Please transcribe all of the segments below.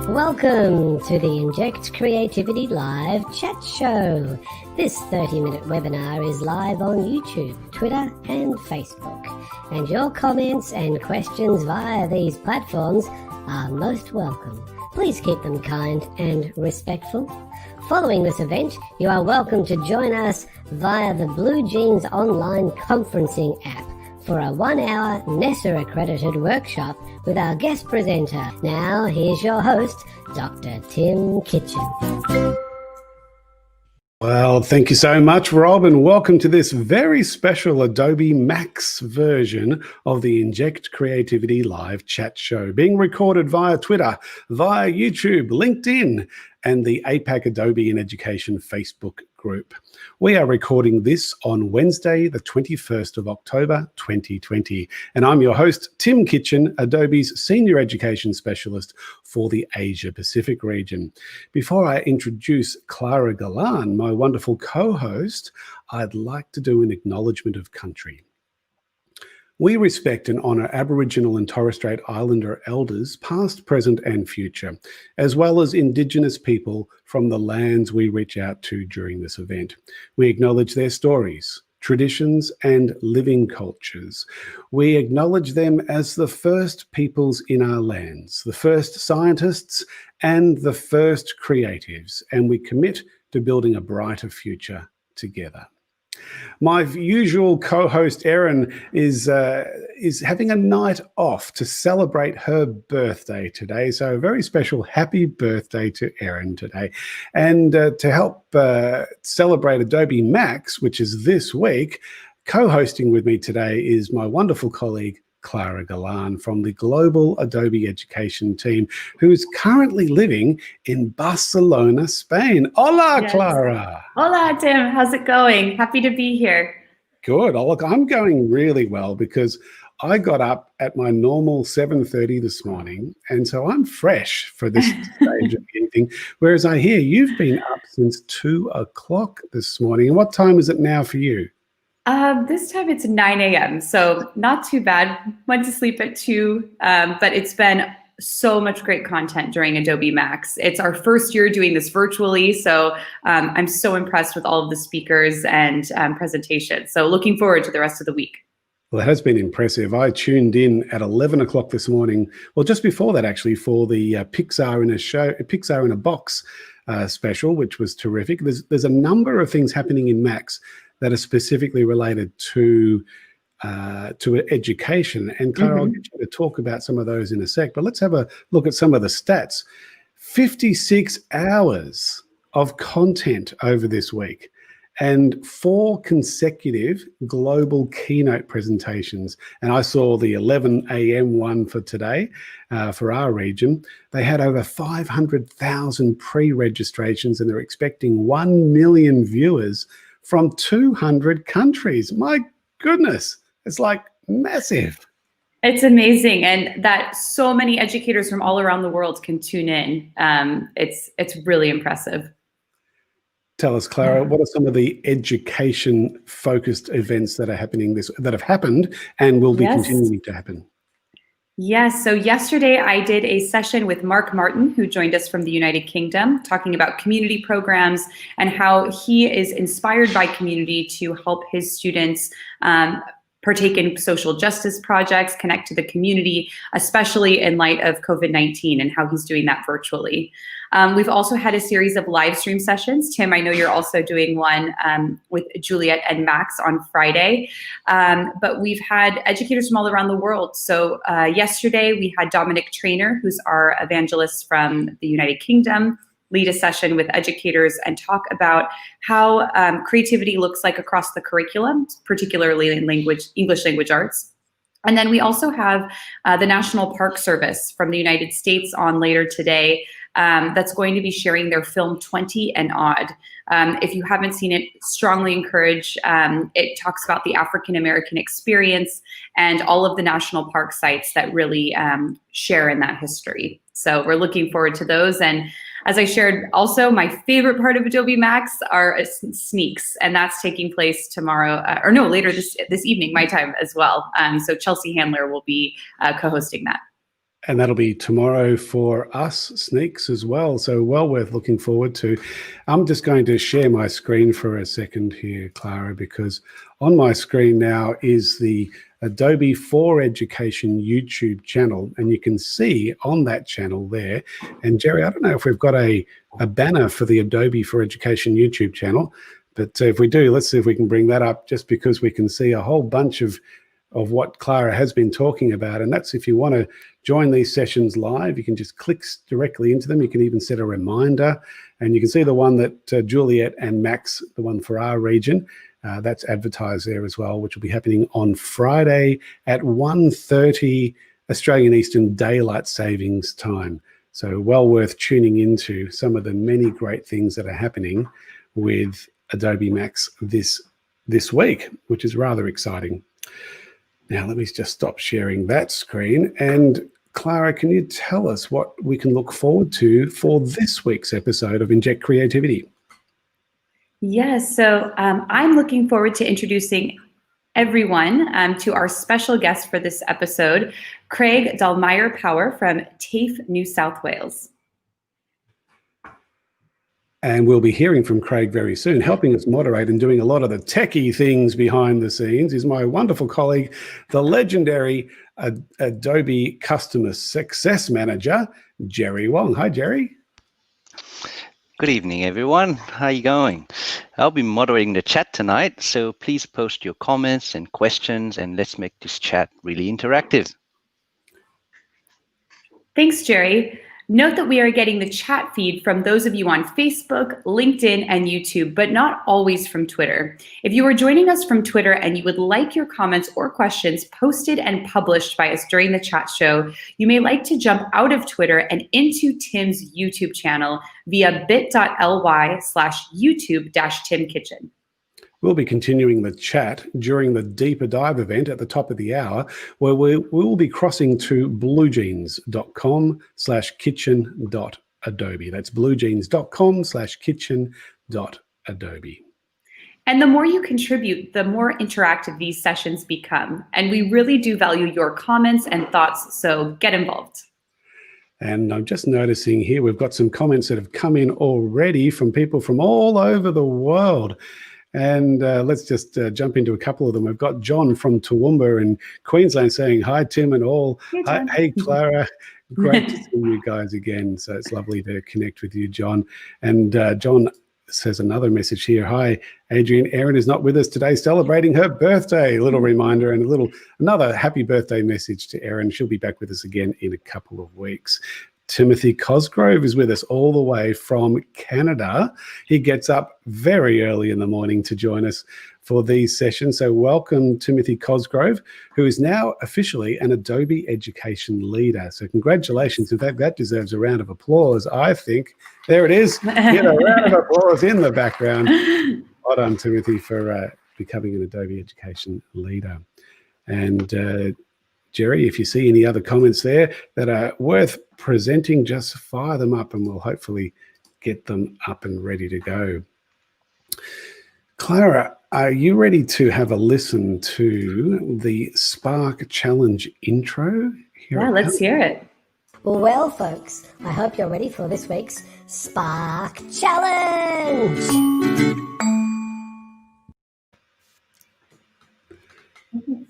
Welcome to the Inject Creativity Live Chat Show. This 30-minute webinar is live on YouTube, Twitter and Facebook. And your comments and questions via these platforms are most welcome. Please keep them kind and respectful. Following this event, you are welcome to join us via the Blue Jeans online conferencing app for a 1-hour NESA-accredited workshop with our guest presenter. Now, here's your host, Dr. Tim Kitchen. Well, thank you so much, Rob, and welcome to this very special Adobe Max version of the Inject Creativity live chat show, being recorded via Twitter, via YouTube, LinkedIn, and the APAC Adobe in Education Facebook group. We are recording this on Wednesday, the 21st of October, 2020. And I'm your host, Tim Kitchen, Adobe's Senior Education Specialist for the Asia Pacific region. Before I introduce Clara Galan, my wonderful co-host, I'd like to do an acknowledgement of country. We respect and honour Aboriginal and Torres Strait Islander elders, past, present and future, as well as Indigenous people from the lands we reach out to during this event. We acknowledge their stories, traditions and living cultures. We acknowledge them as the first peoples in our lands, the first scientists and the first creatives, and we commit to building a brighter future together. My usual co-host Erin is having a night off to celebrate her birthday today. So a very special happy birthday to Erin today. And to help celebrate Adobe Max, which is this week, co-hosting with me today is my wonderful colleague, Clara Galan from the Global Adobe Education team, who is currently living in Barcelona, Spain. Hola, yes. Clara. Hola, Tim. How's it going? Happy to be here. Good. Oh, look, I'm going really well because I got up at my normal 7:30 this morning, and so I'm fresh for this stage of the evening, whereas I hear you've been up since 2 o'clock this morning. And what time is it now for you? This time it's 9 a.m., so not too bad. Went to sleep at 2, but it's been so much great content during Adobe Max. It's our first year doing this virtually, so I'm so impressed with all of the speakers and presentations. So looking forward to the rest of the week. Well, it has been impressive. I tuned in at 11 o'clock this morning, well, just before that actually, for the Pixar in a Box special, which was terrific. There's a number of things happening in Max that are specifically related to education. And Clara, I'll get you to talk about some of those in a sec, but let's have a look at some of the stats. 56 hours of content over this week and 4 consecutive global keynote presentations. And I saw the 11 a.m. one for today for our region. They had over 500,000 pre-registrations and they're expecting 1 million viewers from 200 countries. My goodness, it's like massive. It's amazing, and that so many educators from all around the world can tune in. It's really impressive. Tell us, Clara, what are some of the education-focused events that are happening that have happened and will be continuing to happen? Yes, so yesterday I did a session with Mark Martin, who joined us from the United Kingdom, talking about community programs and how he is inspired by community to help his students partake in social justice projects, connect to the community, especially in light of COVID-19 and how he's doing that virtually. We've also had a series of live stream sessions. Tim, I know you're also doing one with Juliet and Max on Friday, but we've had educators from all around the world. So yesterday we had Dominic Trainer, who's our evangelist from the United Kingdom, lead a session with educators and talk about how creativity looks like across the curriculum, particularly in English language arts. And then we also have the National Park Service from the United States on later today that's going to be sharing their film 20 and Odd. If you haven't seen it, strongly encourage. It talks about the African-American experience and all of the national park sites that really share in that history. So we're looking forward to those. And as I shared, also my favorite part of Adobe Max are sneaks, and that's taking place tomorrow, later this evening, my time as well. So Chelsea Handler will be co-hosting that. And that'll be tomorrow for us sneaks as well. So well worth looking forward to. I'm just going to share my screen for a second here, Clara, because on my screen now is the Adobe for Education YouTube channel. And you can see on that channel there, and Jerry, I don't know if we've got a banner for the Adobe for Education YouTube channel, but if we do, let's see if we can bring that up, just because we can see a whole bunch of what Clara has been talking about. And that's if you want to join these sessions live, you can just click directly into them. You can even set a reminder, and you can see the one that Juliet and Max, the one for our region, that's advertised there as well, which will be happening on Friday at 1:30 Australian Eastern Daylight Savings Time. So well worth tuning into some of the many great things that are happening with Adobe Max this week, which is rather exciting. Now, let me just stop sharing that screen. And Clara, can you tell us what we can look forward to for this week's episode of Inject Creativity? Yes, so I'm looking forward to introducing everyone to our special guest for this episode, Craig Daalmeijer-Power from TAFE, New South Wales. And we'll be hearing from Craig very soon. Helping us moderate and doing a lot of the techie things behind the scenes is my wonderful colleague, the legendary Adobe Customer Success Manager, Jerry Wong. Hi, Jerry. Good evening, everyone. How are you going? I'll be moderating the chat tonight, so please post your comments and questions, and let's make this chat really interactive. Thanks, Jerry. Note that we are getting the chat feed from those of you on Facebook, LinkedIn, and YouTube, but not always from Twitter. If you are joining us from Twitter and you would like your comments or questions posted and published by us during the chat show, you may like to jump out of Twitter and into Tim's YouTube channel via bit.ly/YouTube-TimKitchen. We'll be continuing the chat during the Deeper Dive event at the top of the hour, where we will be crossing to bluejeans.com/kitchen.adobe. That's bluejeans.com/kitchen.adobe. And the more you contribute, the more interactive these sessions become. And we really do value your comments and thoughts, so get involved. And I'm just noticing here, we've got some comments that have come in already from people from all over the world. And let's just jump into a couple of them. We've got John from Toowoomba in Queensland saying, hi, Tim and all. Hey, Clara. Great to see you guys again. So it's lovely to connect with you, John. And John says another message here. Hi, Adrian. Erin is not with us today, celebrating her birthday. A little reminder and another happy birthday message to Erin. She'll be back with us again in a couple of weeks. Timothy Cosgrove is with us all the way from Canada. He gets up very early in the morning to join us for these sessions. So welcome, Timothy Cosgrove, who is now officially an Adobe Education Leader. So congratulations. In fact, that deserves a round of applause, I think. There it is. Get a round of applause in the background. Well done, Timothy, for becoming an Adobe Education Leader. And Jerry, if you see any other comments there that are worth presenting, just fire them up and we'll hopefully get them up and ready to go. Clara, are you ready to have a listen to the Spark Challenge intro? Yeah, let's hear it. Well, folks, I hope you're ready for this week's Spark Challenge.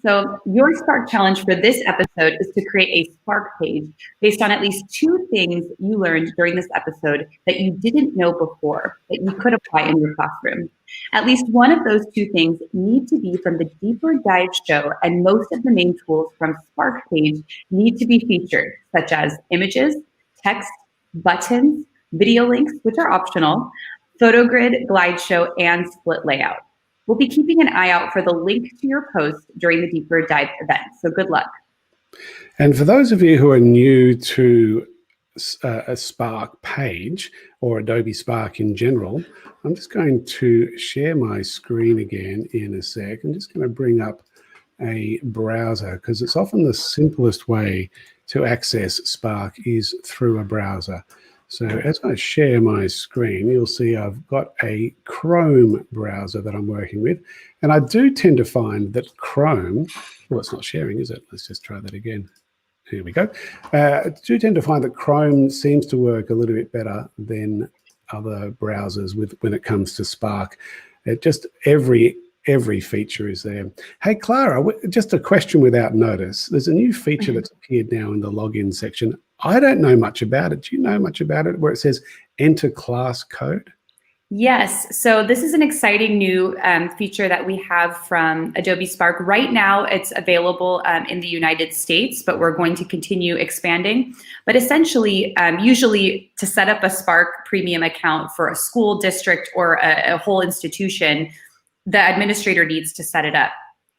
So your Spark challenge for this episode is to create a Spark page based on at least 2 things you learned during this episode that you didn't know before that you could apply in your classroom. At least one of those 2 things need to be from the Deeper Dive show, and most of the main tools from Spark page need to be featured, such as images, text, buttons, video links, which are optional, photo grid, glide show, and split layout. We'll be keeping an eye out for the link to your post during the Deeper Dive event, so good luck. And for those of you who are new to a Spark page or Adobe Spark in general, I'm just going to share my screen again in a sec. I'm just going to bring up a browser because it's often the simplest way to access Spark is through a browser. So as I share my screen, you'll see I've got a Chrome browser that I'm working with. And I do tend to find that Chrome, well, it's not sharing, is it? Let's just try that again. Here we go. I do tend to find that Chrome seems to work a little bit better than other browsers when it comes to Spark. It just every feature is there. Hey, Clara, just a question without notice. There's a new feature that's appeared now in the login section. I don't know much about it. Do you know much about it, where it says enter class code? Yes, so this is an exciting new feature that we have from Adobe Spark. Right now, it's available in the United States, but we're going to continue expanding. But essentially, usually to set up a Spark premium account for a school district or a whole institution, the administrator needs to set it up.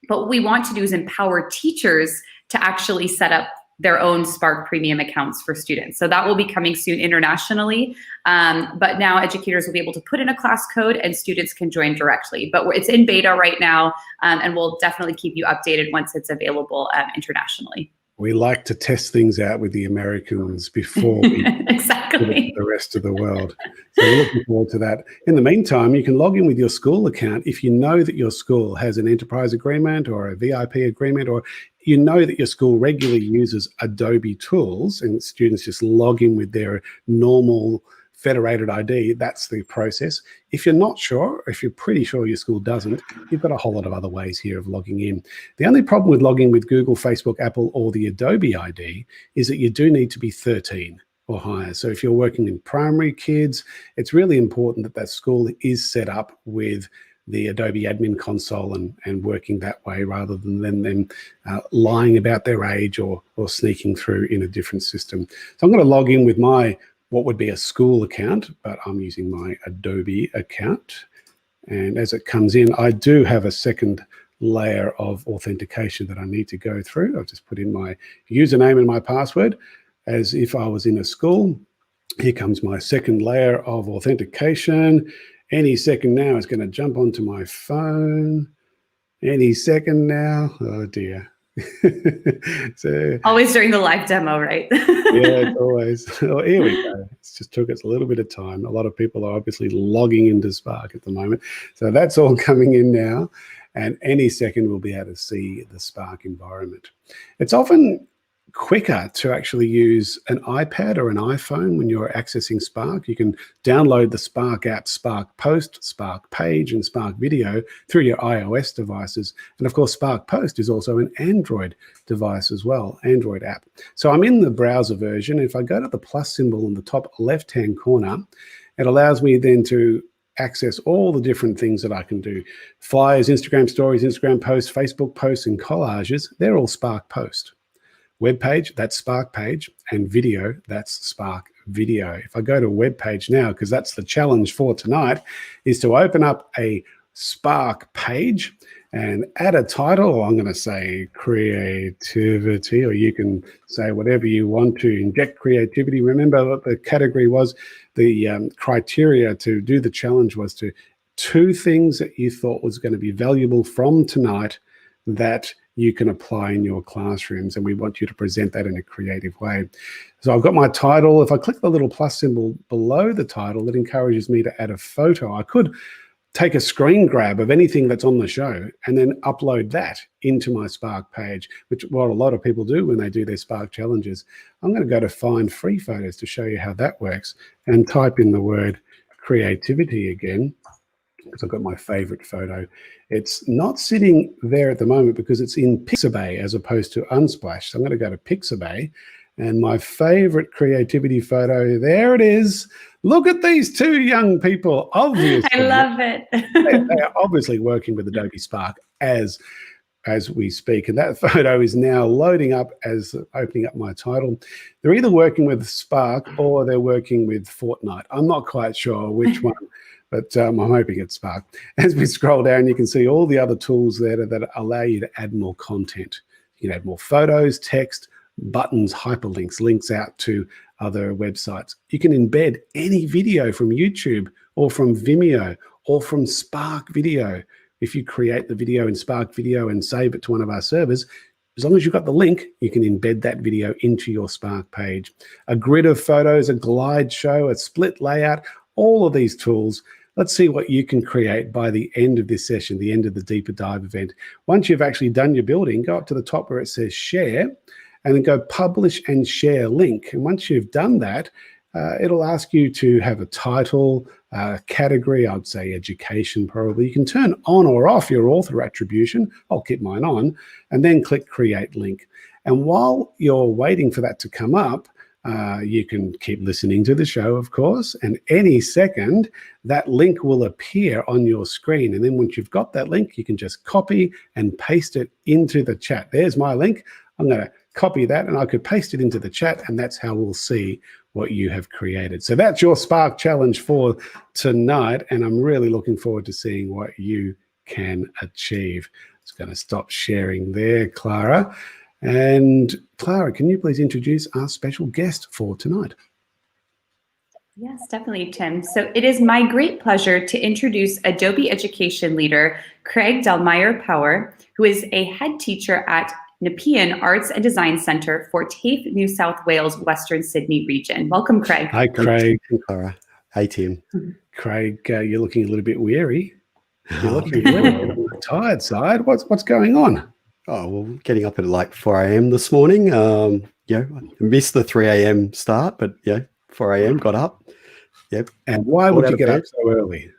But what we want to do is empower teachers to actually set up their own Spark premium accounts for students. So that will be coming soon internationally. But now educators will be able to put in a class code and students can join directly. But it's in beta right now, and we'll definitely keep you updated once it's available internationally. We like to test things out with the Americans before we exactly the rest of the world. So we're looking forward to that. In the meantime, you can log in with your school account if you know that your school has an enterprise agreement or a VIP agreement, or you know that your school regularly uses Adobe tools and students just log in with their normal federated ID. That's the process. If you're not sure, if you're pretty sure your school doesn't, you've got a whole lot of other ways here of logging in. The only problem with logging with Google, Facebook, Apple, or the Adobe ID is that you do need to be 13 or higher. So if you're working in primary kids, it's really important that that school is set up with the Adobe admin console and working that way, rather than them lying about their age or sneaking through in a different system. So I'm going to log in with my what would be a school account, but I'm using my Adobe account. And as it comes in, I do have a second layer of authentication that I need to go through. I've just put in my username and my password as if I was in a school. Here comes my second layer of authentication. Any second now, it's going to jump onto my phone. Any second now. Oh dear. So always during the live demo, right? yeah, it's always. Oh, here we go. It's just took us a little bit of time. A lot of people are obviously logging into Spark at the moment. So that's all coming in now. And any second we'll be able to see the Spark environment. It's often quicker to actually use an iPad or an iPhone when you're accessing Spark. You can download the Spark app, Spark Post, Spark Page, and Spark Video through your iOS devices. And of course, Spark Post is also an Android device as well, Android app. So I'm in the browser version. If I go to the plus symbol in the top left-hand corner, it allows me then to access all the different things that I can do. Flyers, Instagram stories, Instagram posts, Facebook posts, and collages, they're all Spark Post. Web page, that's Spark Page, and video, that's Spark Video. If I go to web page now, because that's the challenge for tonight, is to open up a Spark page and add a title. I'm going to say creativity, or you can say whatever you want to. Inject creativity. Remember what the category was, the criteria to do the challenge was to 2 things that you thought was going to be valuable from tonight that you can apply in your classrooms, and we want you to present that in a creative way. So I've got my title. If I click the little plus symbol below the title, it encourages me to add a photo. I could take a screen grab of anything that's on the show and then upload that into my Spark page, which what a lot of people do when they do their Spark challenges. I'm going to go to find free photos to show you how that works and type in the word creativity again, because I've got my favorite photo. It's not sitting there at the moment because it's in Pixabay as opposed to Unsplash. So I'm going to go to Pixabay, and my favorite creativity photo, there it is. Look at these 2 young people. Obviously, I love it. they are obviously working with Adobe Spark as we speak. And that photo is now loading up as opening up my title. They're either working with Spark or they're working with Fortnite. I'm not quite sure which one. But I'm hoping it's Spark. As we scroll down, you can see all the other tools there that allow you to add more content. You can add more photos, text, buttons, hyperlinks, links out to other websites. You can embed any video from YouTube or from Vimeo or from Spark Video. If you create the video in Spark Video and save it to one of our servers, as long as you've got the link, you can embed that video into your Spark page. A grid of photos, a glide show, a split layout, all of these tools. Let's see what you can create by the end of this session, the end of the deeper dive event. Once you've actually done your building, go up to the top where it says share, and then go publish and share link. And once you've done that, it'll ask you to have a title, category, I'd say education probably. You can turn on or off your author attribution. I'll keep mine on, and then click create link. And while you're waiting for that to come up, you can keep listening to the show, of course, and any second that link will appear on your screen. And then once you've got that link, you can just copy and paste it into the chat. There's my link. I'm going to copy that and I could paste it into the chat, and that's how we'll see what you have created. So that's your Spark challenge for tonight, and I'm really looking forward to seeing what you can achieve. Just going to stop sharing there, Clara. And Clara, can you please introduce our special guest for tonight? Yes, definitely, Tim. So it is my great pleasure to introduce Adobe Education leader Craig Daalmeijer-Power, who is a head teacher at Nepean Arts and Design Centre for TAFE New South Wales Western Sydney region. Welcome, Craig. Hi, Craig. Hey, Clara. Hey, Tim. Craig, you're looking a little bit weary. You're looking a little on the tired side. What's going on? Oh, well, getting up at like 4 a.m. this morning. You know, I missed the 3 a.m. start, but 4 a.m. got up. Yep. And why would you get up so early?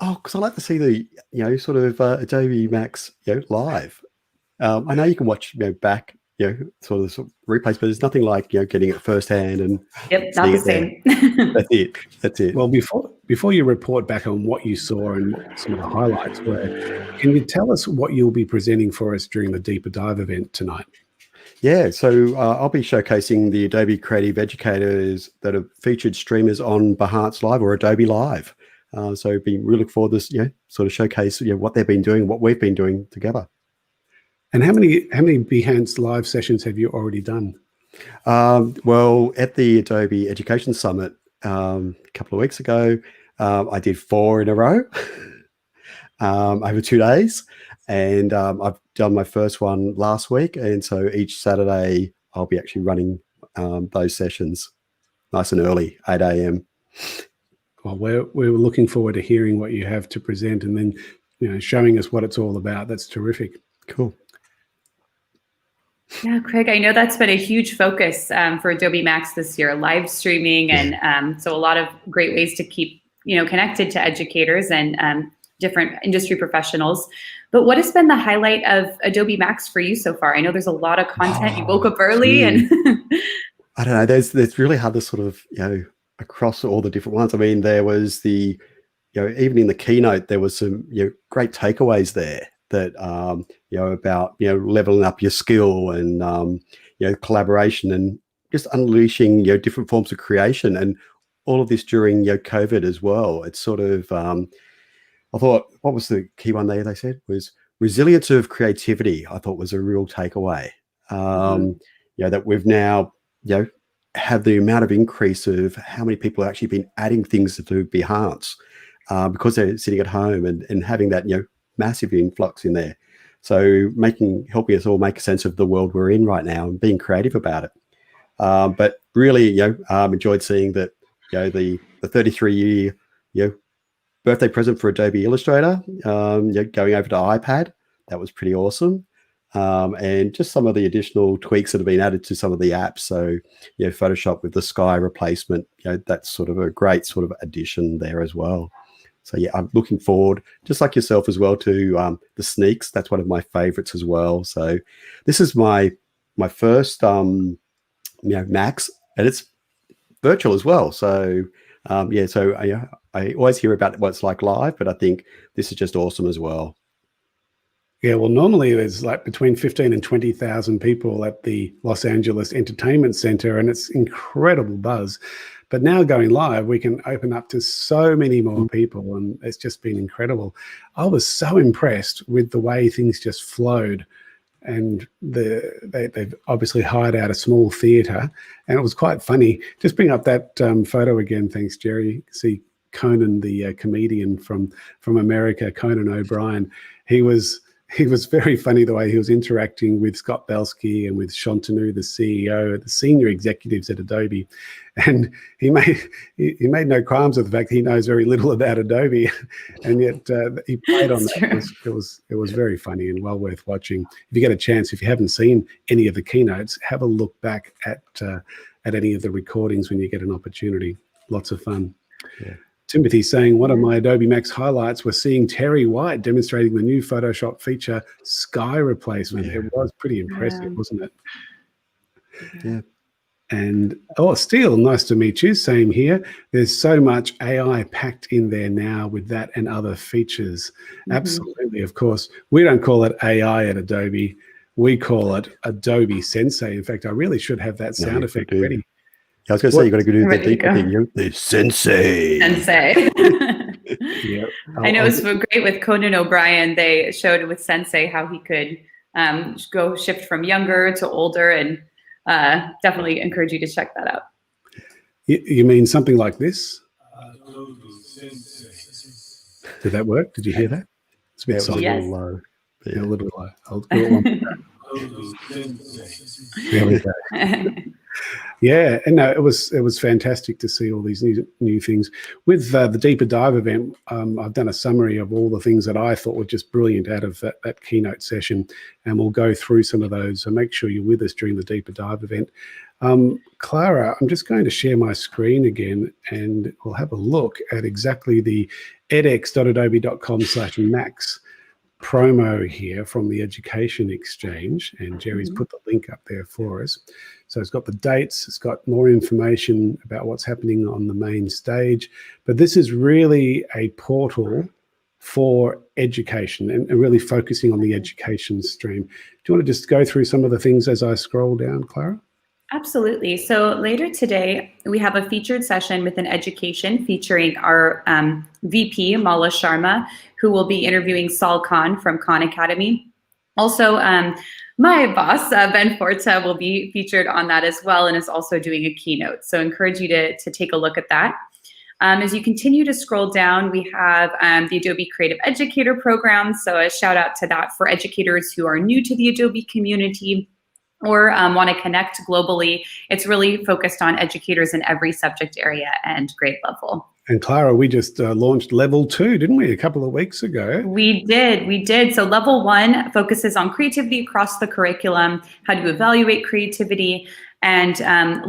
Oh, because I like to see the sort of Adobe Max live. I know you can watch back sort of replays, but there's nothing like getting it firsthand and not the same. That's it. Well, before you report back on what you saw and what some of the highlights were, can you tell us what you'll be presenting for us during the Deeper Dive event tonight? Yeah, so I'll be showcasing the Adobe Creative Educators that have featured streamers on Behance Live or Adobe Live. So be really looking forward to this, sort of showcase what they've been doing, what we've been doing together. And how many Behance Live sessions have you already done? Well, at the Adobe Education Summit a couple of weeks ago, I did 4 in a row over 2 days. And I've done my first one last week. And so each Saturday, I'll be actually running those sessions nice and early, 8 a.m. Well, we're looking forward to hearing what you have to present and then showing us what it's all about. That's terrific. Cool. Yeah, Craig, I know that's been a huge focus for Adobe Max this year, live streaming. And so a lot of great ways to keep, connected to educators and different industry professionals. But what has been the highlight of Adobe Max for you so far? I know there's a lot of content. You woke up early and I don't know. There's really hard to sort of, across all the different ones. I mean, there was the, even in the keynote, there was some, great takeaways there that, about, leveling up your skill and, collaboration and just unleashing, different forms of creation, and all of this during, COVID as well. It's sort of, I thought, what was the key one they said was resilience of creativity. I thought was a real takeaway. That we've now, have the amount of increase of how many people have actually been adding things to Behance because they're sitting at home and having that, massive influx in there. So helping us all make a sense of the world we're in right now and being creative about it. But really, enjoyed seeing that, the 33-year, birthday present for Adobe Illustrator, going over to iPad. That was pretty awesome. And just some of the additional tweaks that have been added to some of the apps. So, Photoshop with the sky replacement, that's sort of a great sort of addition there as well. So, I'm looking forward, just like yourself as well, to the sneaks. That's one of my favorites as well. So this is my first, Max, and it's virtual as well. So, I always hear about what it's like live, but I think this is just awesome as well. Yeah, well, normally there's like between 15 and 20,000 people at the Los Angeles Entertainment Center, and it's incredible buzz. But now going live, we can open up to so many more people, and it's just been incredible. I was so impressed with the way things just flowed. And they've obviously hired out a small theatre, and it was quite funny. Just bring up that photo again. Thanks, Jerry. You can see Conan, the comedian from America, Conan O'Brien. He was he was very funny the way he was interacting with Scott Belsky and with Shantanu, the CEO, the senior executives at Adobe. And he made no qualms with the fact that he knows very little about Adobe, and yet he played on that. It was very funny and well worth watching. If you get a chance, if you haven't seen any of the keynotes, have a look back at any of the recordings when you get an opportunity. Lots of fun. Yeah. Timothy saying, one of my Adobe Max highlights was seeing Terry White demonstrating the new Photoshop feature, sky replacement. Yeah. It was pretty impressive, wasn't it? Yeah. And, Steele, nice to meet you. Same here. There's so much AI packed in there now with that and other features. Absolutely, of course. We don't call it AI at Adobe. We call it Adobe Sensei. In fact, I really should have that sound effect ready. I was going to say, you got to do the deeper thing. The Sensei. Sensei. Yeah. I know it's great with Conan O'Brien. They showed with Sensei how he could shift from younger to older, and definitely encourage you to check that out. You mean something like this? Did that work? Did you hear that? It's a bit soft. Yes. A little low. Yeah, a little low. I'll do it one more time. There we go. Yeah, and no, it was fantastic to see all these new things. With the Deeper Dive event, I've done a summary of all the things that I thought were just brilliant out of that keynote session, and we'll go through some of those. So make sure you're with us during the Deeper Dive event. Clara, I'm just going to share my screen again, and we'll have a look at exactly the edx.adobe.com/max promo here from the Education Exchange, and Jerry's put the link up there for us. So it's got the dates, it's got more information about what's happening on the main stage, but this is really a portal for education and really focusing on the education stream. Do you want to just go through some of the things as I scroll down, Clara? Absolutely. So later today, we have a featured session within education featuring our VP, Mala Sharma, who will be interviewing Sal Khan from Khan Academy. Also, my boss, Ben Forta, will be featured on that as well and is also doing a keynote. So I encourage you to take a look at that. As you continue to scroll down, we have the Adobe Creative Educator Program. So a shout out to that for educators who are new to the Adobe community or want to connect globally. It's really focused on educators in every subject area and grade level. And Clara, we just launched Level 2, didn't we, a couple of weeks ago? We did. So Level 1 focuses on creativity across the curriculum, how to evaluate creativity, and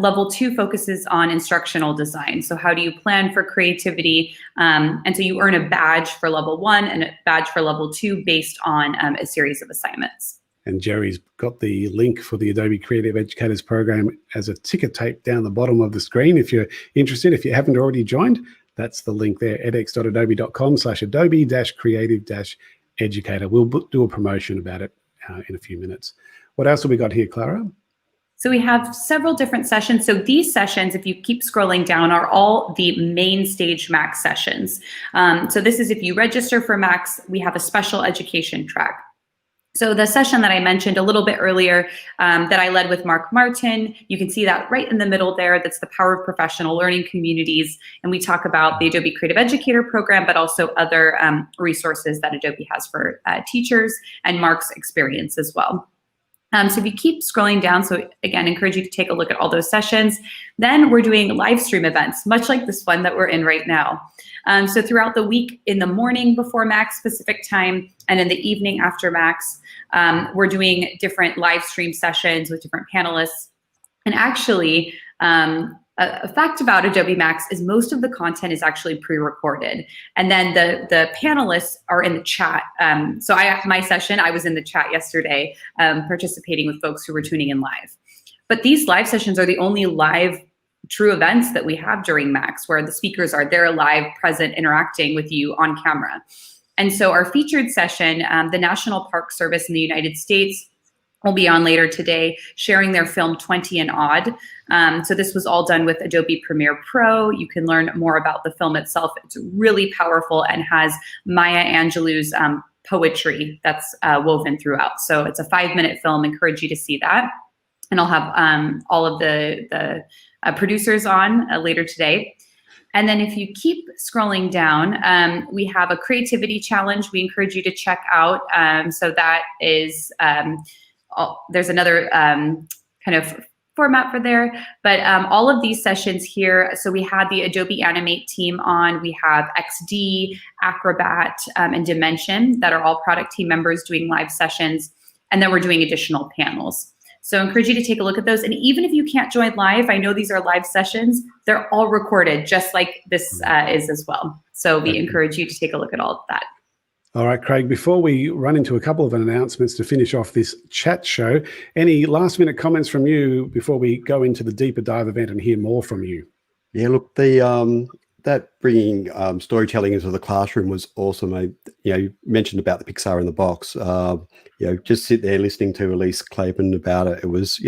Level 2 focuses on instructional design. So how do you plan for creativity? And so you earn a badge for Level 1 and a badge for Level 2 based on a series of assignments. And Jerry's got the link for the Adobe Creative Educators Program as a ticker tape down the bottom of the screen. If you're interested, if you haven't already joined, that's the link there, edx.adobe.com/Adobe-creative-educator. We'll do a promotion about it in a few minutes. What else have we got here, Clara? So we have several different sessions. So these sessions, if you keep scrolling down, are all the main stage Max sessions. So this is if you register for Max, we have a special education track. So the session that I mentioned a little bit earlier that I led with Mark Martin, you can see that right in the middle there. That's the Power of Professional Learning Communities. And we talk about the Adobe Creative Educator Program, but also other resources that Adobe has for teachers and Mark's experience as well. So if you keep scrolling down, so again, encourage you to take a look at all those sessions. Then we're doing live stream events, much like this one that we're in right now. So throughout the week, in the morning before Max Pacific time, and in the evening after Max, we're doing different live stream sessions with different panelists. And actually, a fact about Adobe Max is most of the content is actually pre-recorded. And then the panelists are in the chat. So my session, I was in the chat yesterday participating with folks who were tuning in live. But these live sessions are the only live true events that we have during Max, where the speakers are there live, present, interacting with you on camera. And so our featured session, the National Park Service in the United States will be on later today, sharing their film 20 and Odd. So this was all done with Adobe Premiere Pro. You can learn more about the film itself. It's really powerful and has Maya Angelou's poetry that's woven throughout. So it's a 5-minute film. Encourage you to see that. And I'll have all of the producers on later today. And then if you keep scrolling down, we have a creativity challenge we encourage you to check out. So that is, there's another kind of format for there, but all of these sessions here, so we had the Adobe Animate team on, we have XD, Acrobat, and Dimension that are all product team members doing live sessions, and then we're doing additional panels. So I encourage you to take a look at those, and even if you can't join live, I know these are live sessions, they're all recorded just like this is as well. So we encourage you to take a look at all of that. All right, Craig, before we run into a couple of announcements to finish off this chat show, any last minute comments from you before we go into the deeper dive event and hear more from you? Yeah, look, the that bringing storytelling into the classroom was awesome. You mentioned about the Pixar in the box. Just sit there listening to Elise Claiborne about it. It was,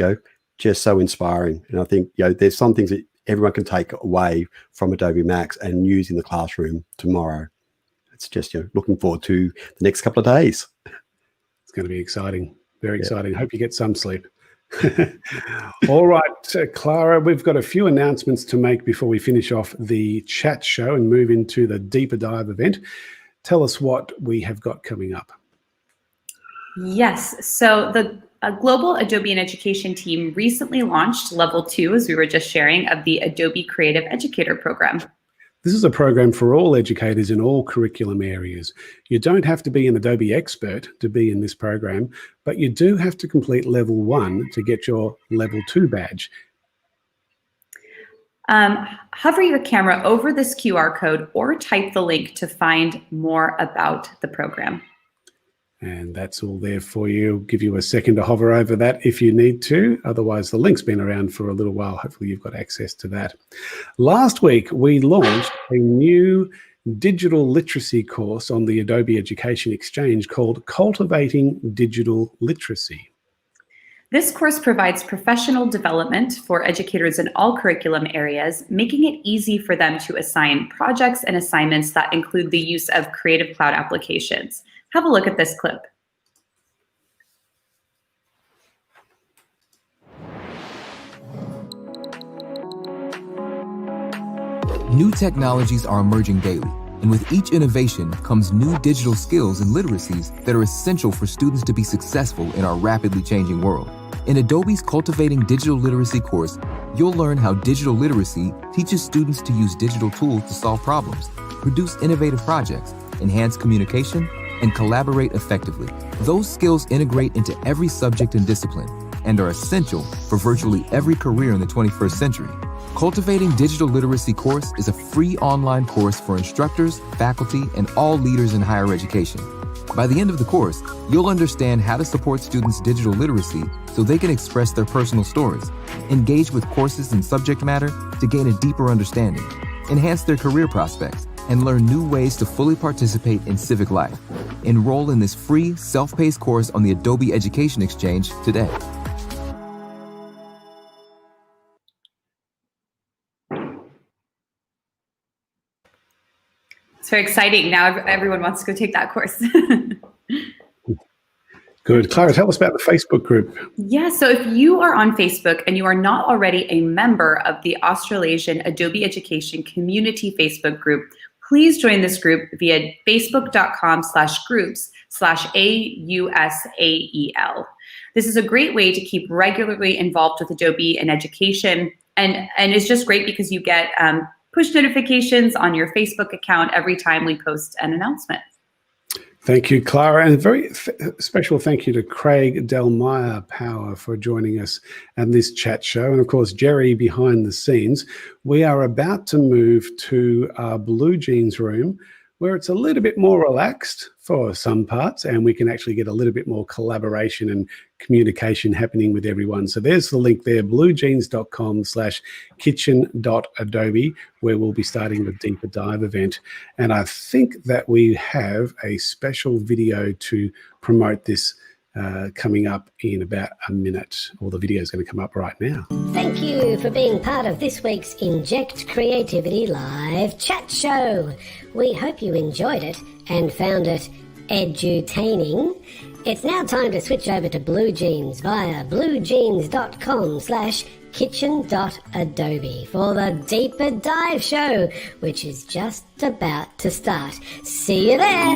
just so inspiring. And I think, there's some things that everyone can take away from Adobe Max and use in the classroom tomorrow. It's just, looking forward to the next couple of days. It's going to be exciting. Very exciting. Hope you get some sleep. All right, Clara, we've got a few announcements to make before we finish off the chat show and move into the deeper dive event. Tell us what we have got coming up. Yes, so the Global Adobe and Education team recently launched Level 2, as we were just sharing, of the Adobe Creative Educator Program. This is a program for all educators in all curriculum areas. You don't have to be an Adobe expert to be in this program, but you do have to complete Level 1 to get your Level 2 badge. Hover your camera over this QR code or type the link to find more about the program. And that's all there for you. I'll give you a second to hover over that if you need to. Otherwise, the link's been around for a little while. Hopefully you've got access to that. Last week, we launched a new digital literacy course on the Adobe Education Exchange called Cultivating Digital Literacy. This course provides professional development for educators in all curriculum areas, making it easy for them to assign projects and assignments that include the use of Creative Cloud applications. Have a look at this clip. New technologies are emerging daily, and with each innovation comes new digital skills and literacies that are essential for students to be successful in our rapidly changing world. In Adobe's Cultivating Digital Literacy course, you'll learn how digital literacy teaches students to use digital tools to solve problems, produce innovative projects, enhance communication, and collaborate effectively. Those skills integrate into every subject and discipline and are essential for virtually every career in the 21st century. Cultivating Digital Literacy course is a free online course for instructors, faculty, and all leaders in higher education. By the end of the course, you'll understand how to support students' digital literacy so they can express their personal stories, engage with courses and subject matter to gain a deeper understanding, enhance their career prospects, and learn new ways to fully participate in civic life. Enroll in this free, self-paced course on the Adobe Education Exchange today. It's very exciting. Now everyone wants to go take that course. Good. Clara, tell us about the Facebook group. Yeah, so if you are on Facebook and you are not already a member of the Australasian Adobe Education Community Facebook group, please join this group via facebook.com/groups/AUSAEL. This is a great way to keep regularly involved with Adobe and education, and it's just great because you get push notifications on your Facebook account every time we post an announcement. Thank you, Clara, and a very special thank you to Craig Daalmeijer-Power for joining us and this chat show, and of course Jerry behind the scenes. We are about to move to our Blue Jeans room, where it's a little bit more relaxed for some parts, and we can actually get a little bit more collaboration and communication happening with everyone. So there's the link there, bluejeans.com/kitchen.adobe, where we'll be starting the deeper dive event. And I think that we have a special video to promote this coming up in about a minute, or the video is going to come up right now. Thank you for being part of this week's Inject Creativity Live Chat Show. We hope you enjoyed it and found it edutaining. It's now time to switch over to Blue Jeans via bluejeans.com/kitchen kitchen.adobe for the Deeper Dive Show, which is just about to start. See you there.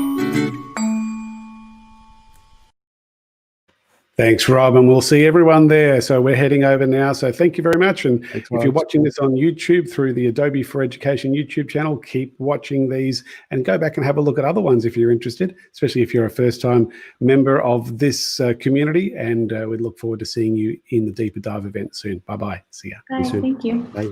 Thanks, Rob, and we'll see everyone there. So we're heading over now. So thank you very much. And Thanks, if you're Rob. watching this on YouTube through the Adobe for Education YouTube channel, keep watching these and go back and have a look at other ones if you're interested, especially if you're a first-time member of this community. And we look forward to seeing you in the Deeper Dive event soon. Bye-bye. See ya. Bye. Thank you. Bye.